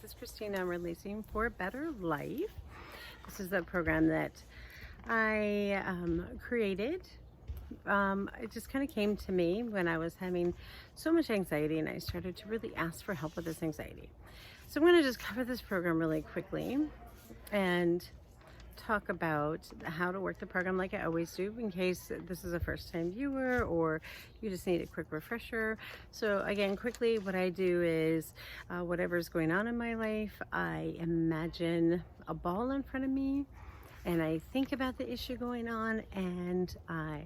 This is Christina. I'm releasing for a better life. This is a program that I created. It just kind of came to me when I was having so much anxiety, and I started to really ask for help with this anxiety. So I'm going to just cover this program really quickly and talk about how to work the program like I always do, in case this is a first-time viewer or you just need a quick refresher. So again, quickly, what I do is whatever's going on in my life, I imagine a ball in front of me and I think about the issue going on and I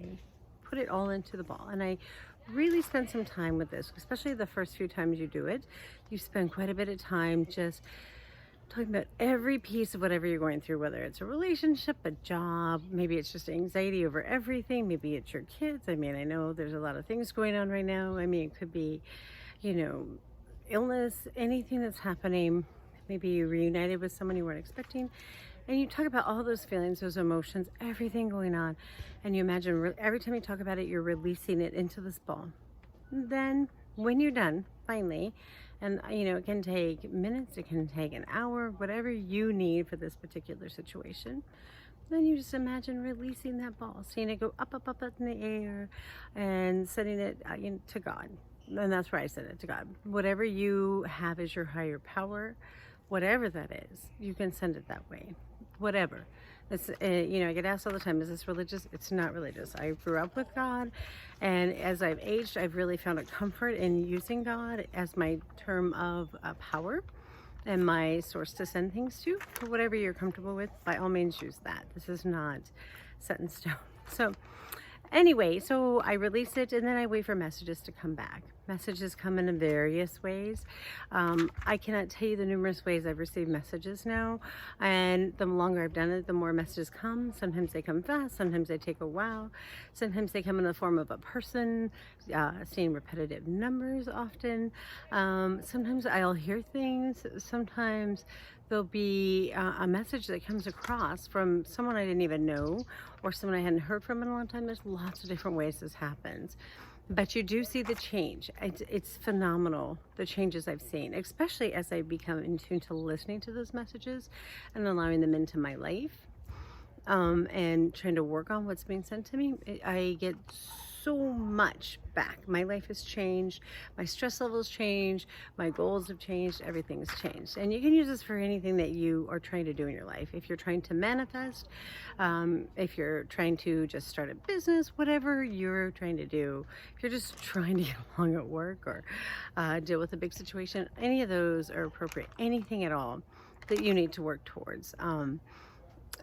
put it all into the ball. And I really spend some time with this, especially the first few times you do it. You spend quite a bit of time just talking about every piece of whatever you're going through, whether it's a relationship, a job, maybe it's just anxiety over everything, maybe it's your kids. I mean, I know there's a lot of things going on right now. I mean, it could be, illness, anything that's happening. Maybe you reunited with someone you weren't expecting, and you talk about all those feelings, those emotions, everything going on, and you imagine every time you talk about it, you're releasing it into this ball. And then when you're done, finally, and it can take minutes, it can take an hour, whatever you need for this particular situation, then you just imagine releasing that ball, seeing it go up, up, up, up in the air, and sending it to God. And that's where I send it to God. Whatever you have as your higher power, whatever that is, you can send it that way. Whatever. It's, I get asked all the time, is this religious? It's not religious. I grew up with God, and as I've aged, I've really found a comfort in using God as my term of power and my source to send things to. For whatever you're comfortable with, by all means use that. This is not set in stone. So anyway, so I release it and then I wait for messages to come back. Messages come in various ways. I cannot tell you the numerous ways I've received messages now, and the longer I've done it, the more messages come. Sometimes they come fast, sometimes they take a while, sometimes they come in the form of a person, seeing repetitive numbers often. Sometimes I'll hear things, sometimes there'll be a message that comes across from someone I didn't even know or someone I hadn't heard from in a long time. There's lots of different ways this happens. But you do see the change. It's phenomenal, the changes I've seen, especially as I become in tune to listening to those messages and allowing them into my life, and trying to work on what's being sent to me. I get so much back. My life has changed, my stress levels changed, my goals have changed, everything's changed. And you can use this for anything that you are trying to do in your life. If you're trying to manifest, if you're trying to just start a business, whatever you're trying to do, if you're just trying to get along at work or deal with a big situation, any of those are appropriate. Anything at all that you need to work towards,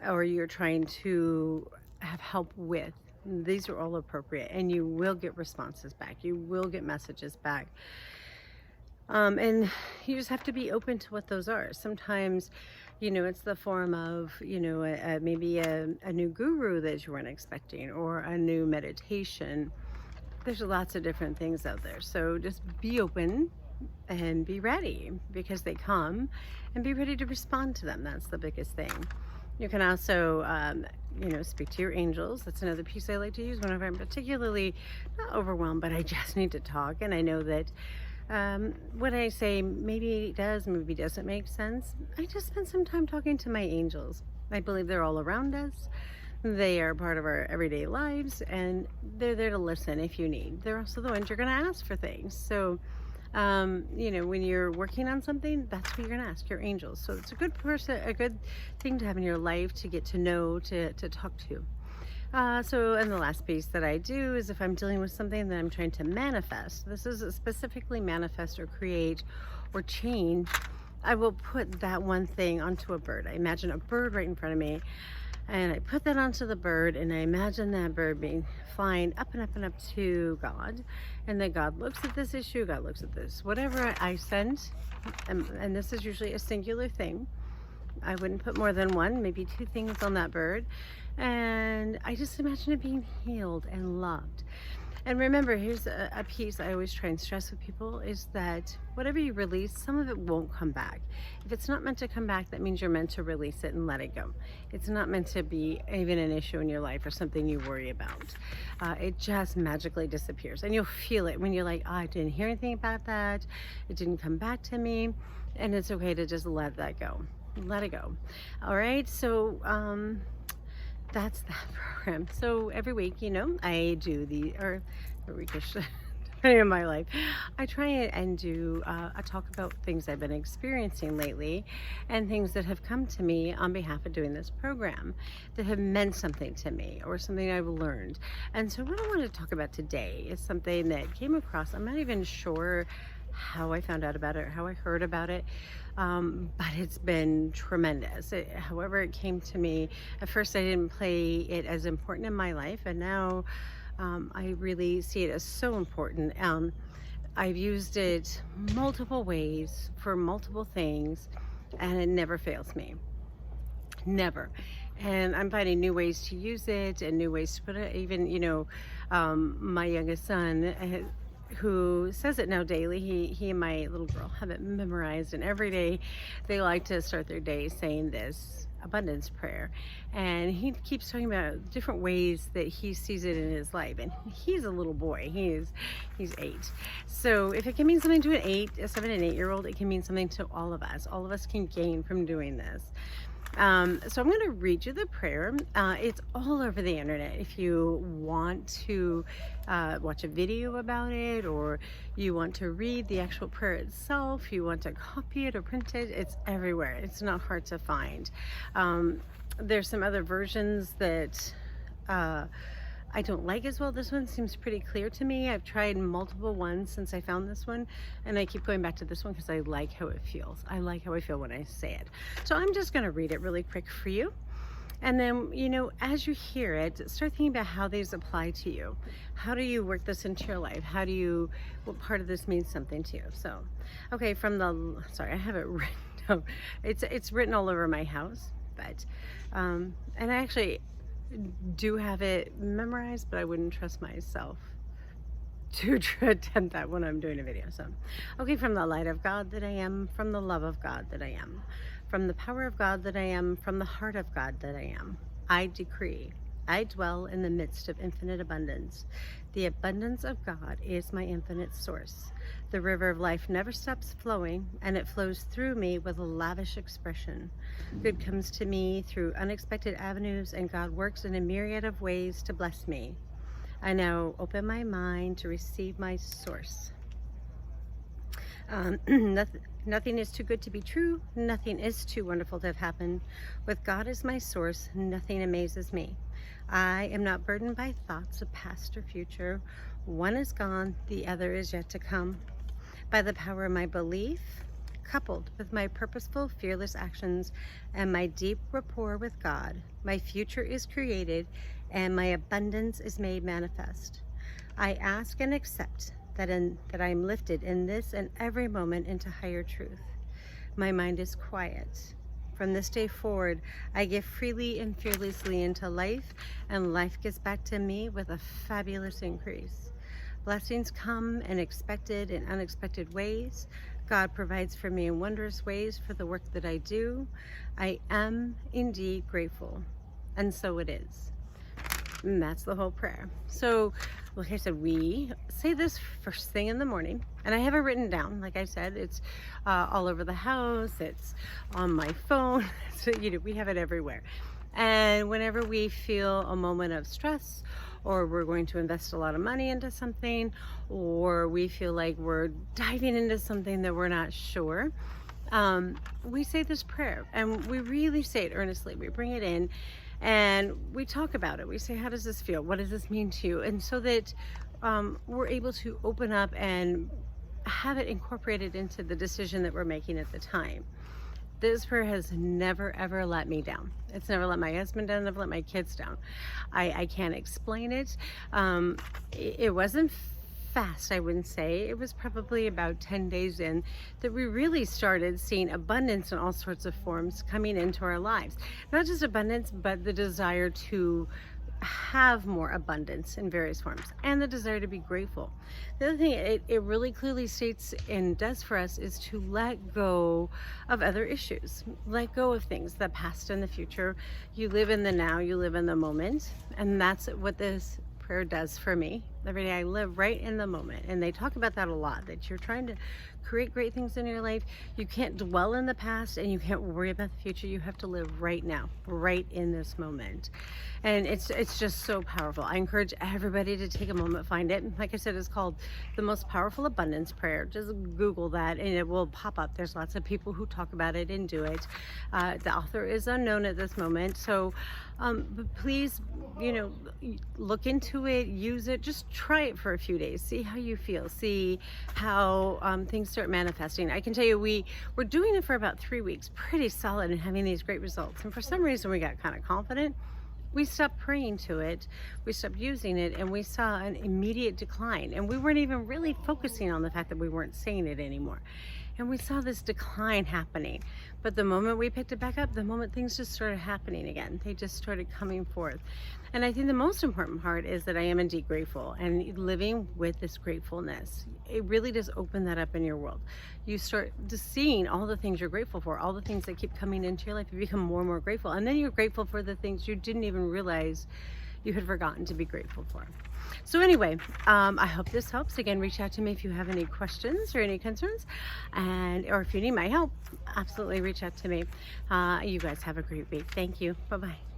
or you're trying to have help with, these are all appropriate, and you will get responses back. You will get messages back. And you just have to be open to what those are. Sometimes, it's the form of, maybe a new guru that you weren't expecting, or a new meditation. There's lots of different things out there. So just be open and be ready, because they come, and be ready to respond to them. That's the biggest thing. You can also, speak to your angels. That's another piece I like to use whenever I'm particularly not overwhelmed, but I just need to talk. And I know that what I say maybe does, maybe doesn't make sense. I just spend some time talking to my angels. I believe they're all around us. They are part of our everyday lives, and they're there to listen if you need. They're also the ones you're going to ask for things. So when you're working on something, that's what you're going to ask your angels. So it's a good thing to have in your life, to get to know, to talk to. And the last piece that I do is if I'm dealing with something that I'm trying to manifest, this is specifically manifest or create or change, I will put that one thing onto a bird. I imagine a bird right in front of me, and I put that onto the bird, and I imagine that bird being flying up and up and up to God. And then God looks at this issue, God looks at this, whatever I send, and this is usually a singular thing. I wouldn't put more than one, maybe two things on that bird. And I just imagine it being healed and loved. And remember, here's a piece I always try and stress with people is that whatever you release, some of it won't come back. If it's not meant to come back, that means you're meant to release it and let it go. It's not meant to be even an issue in your life or something you worry about. It just magically disappears. And you'll feel it when you're like, oh, I didn't hear anything about that. It didn't come back to me. And it's okay to just let that go. Let it go. All right. So, that's that program. So every week, I do or weekish, depending on my life, I try and do a talk about things I've been experiencing lately and things that have come to me on behalf of doing this program that have meant something to me or something I've learned. And so what I want to talk about today is something that came across. I'm not even sure how I found out about it or how I heard about it. But it's been tremendous. However it came to me, at first I didn't play it as important in my life, and now I really see it as so important. I've used it multiple ways for multiple things, and it never fails me. Never. And I'm finding new ways to use it and new ways to put it. Even, my youngest son, who says it now daily. He and my little girl have it memorized, and every day they like to start their day saying this abundance prayer. And he keeps talking about different ways that he sees it in his life. And he's a little boy. He's 8. So if it can mean something to a 7 and 8 year old, it can mean something to all of us. All of us can gain from doing this. So I'm going to read you the prayer. It's all over the internet. If you want to watch a video about it, or you want to read the actual prayer itself, you want to copy it or print it, it's everywhere. It's not hard to find. There's some other versions that I don't like as well. This one seems pretty clear to me. I've tried multiple ones since I found this one, and I keep going back to this one because I like how it feels. I like how I feel when I say it. So I'm just going to read it really quick for you. And then, as you hear it, start thinking about how these apply to you. How do you work this into your life? What part of this means something to you? So, okay, sorry, I have it written down. It's written all over my house, but, and I actually do have it memorized, but I wouldn't trust myself to attempt that when I'm doing a video. So, okay, from the light of God that I am, from the love of God that I am, from the power of God that I am, from the heart of God that I am, I decree, I dwell in the midst of infinite abundance. The abundance of God is my infinite source. The river of life never stops flowing, and it flows through me with a lavish expression. Good comes to me through unexpected avenues, and God works in a myriad of ways to bless me. I now open my mind to receive my source. Nothing is too good to be true. Nothing is too wonderful to have happened. With God as my source, nothing amazes me. I am not burdened by thoughts of past or future. One is gone, the other is yet to come. By the power of my belief, coupled with my purposeful, fearless actions and my deep rapport with God, my future is created and my abundance is made manifest. I ask and accept that I'm lifted in this and every moment into higher truth. My mind is quiet. From this day forward, I give freely and fearlessly into life, and life gets back to me with a fabulous increase. Blessings come in expected and unexpected ways. God provides for me in wondrous ways for the work that I do. I am indeed grateful, and so it is. And that's the whole prayer. So, like I said, we say this first thing in the morning, and I have it written down. Like I said, it's all over the house. It's on my phone. So, we have it everywhere. And whenever we feel a moment of stress, or we're going to invest a lot of money into something, or we feel like we're diving into something that we're not sure, we say this prayer, and we really say it earnestly. We bring it in and we talk about it. We say, how does this feel? What does this mean to you? And so that we're able to open up and have it incorporated into the decision that we're making at the time. This prayer has never, ever let me down. It's never let my husband down, never let my kids down. I can't explain it. It wasn't fast, I wouldn't say. It was probably about 10 days in that we really started seeing abundance in all sorts of forms coming into our lives. Not just abundance, but the desire to have more abundance in various forms, and the desire to be grateful. The other thing it really clearly states and does for us is to let go of other issues, let go of things, the past and the future. You live in the now, you live in the moment, and that's what this prayer does for me. Every day I live right in the moment, and they talk about that a lot, that you're trying to create great things in your life. You can't dwell in the past and you can't worry about the future. You have to live right now, right in this moment. And it's just so powerful. I encourage everybody to take a moment, find it. Like I said, it's called the Most Powerful Abundance Prayer. Just Google that and it will pop up. There's lots of people who talk about it and do it. The author is unknown at this moment, so but please, look into it, use it, just try it for a few days, see how you feel, see how things start manifesting. I can tell you, we're doing it for about 3 weeks, pretty solid, and having these great results. And for some reason we got kind of confident, we stopped praying to it, we stopped using it, and we saw an immediate decline. And we weren't even really focusing on the fact that we weren't saying it anymore. And we saw this decline happening. But the moment we picked it back up, the moment things just started happening again, they just started coming forth. And I think the most important part is that I am indeed grateful, and living with this gratefulness, it really does open that up in your world. You start just seeing all the things you're grateful for, all the things that keep coming into your life. You become more and more grateful, and then you're grateful for the things you didn't even realize you had forgotten to be grateful for. So anyway, I hope this helps. Again, reach out to me if you have any questions or any concerns, or if you need my help, absolutely reach out to me. You guys have a great week. Thank you. Bye-bye.